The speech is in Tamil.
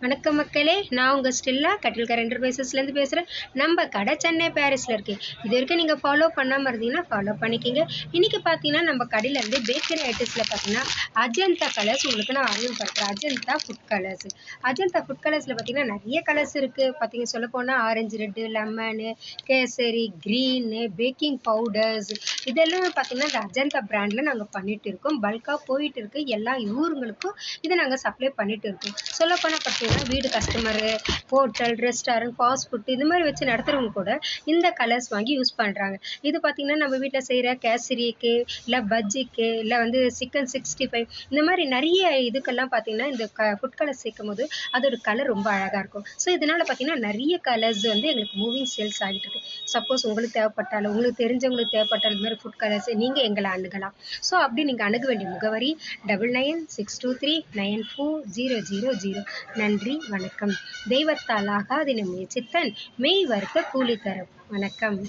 வணக்கம் மக்களே, நான் உங்கள் ஸ்டில்லா கட்டில்கார் என்டர்பிரைசஸ்லேருந்து பேசுகிறேன். நம்ம கடை சென்னை பாரிஸில் இருக்குது. இது வரைக்கும் நீங்கள் ஃபாலோ பண்ணாமல் இருந்தீங்கன்னா ஃபாலோ பண்ணிக்கிங்க. இன்றைக்கி பார்த்தீங்கன்னா நம்ம கடையிலேருந்து பேக்கரி ஐட்டம்ஸில் பார்த்தீங்கன்னா அஜந்தா கலர்ஸ் உங்களுக்கு நான் அறிமுகப்படுத்துகிறேன். Ajanta food colours. Ajanta food கலர்ஸில் பார்த்தீங்கன்னா நிறைய கலர்ஸ் இருக்குது. பார்த்தீங்க சொல்ல போனால் orange, red, lemon, kesari, green, baking powders இதெல்லாம் பார்த்தீங்கன்னா இந்த அஜந்தா பிராண்டில் நாங்கள் பண்ணிகிட்டு இருக்கோம். பல்காக போயிட்டு இருக்குது. எல்லா ஊருங்களுக்கும் இதை நாங்கள் சப்ளை பண்ணிகிட்டு இருக்கோம். சொல்லப்போனால் பார்த்தீங்கன்னா வீடு customer, hotel, restaurant, fast food இது மாதிரி வச்சு நடத்துகிறவங்க கூட இந்த கலர்ஸ் வாங்கி யூஸ் பண்ணுறாங்க. இது பார்த்திங்கன்னா நம்ம வீட்டில் செய்கிற கேசரிக்கு, இல்லை பஜ்ஜிக்கு, இல்லை வந்து சிக்கன் 65 இந்த மாதிரி நிறைய இதுக்கெல்லாம் பார்த்திங்கன்னா இந்த ஃபுட் கலர் சேர்க்கும் போது அதோட கலர் ரொம்ப அழகாக இருக்கும். ஸோ இதனால் பார்த்திங்கன்னா நிறைய கலர்ஸ் வந்து எங்களுக்கு மூவிங் சேல்ஸ் ஆகிட்டு இருக்கு. சப்போஸ் உங்களுக்கு தேவைப்பட்டாலும், உங்களுக்கு தெரிஞ்சவங்களுக்கு தேவைப்பட்டாலும் இந்த மாதிரி ஃபுட் கலர்ஸ் நீங்கள் எங்களை அணுகலாம். ஸோ அப்படி நீங்கள் அணுக வேண்டிய முகவரி 9962394000. நன்றி, வணக்கம். தெய்வத்தால் ஆகாது நம்மை சித்தன் மெய் வருத்த கூலி தரும். வணக்கம்.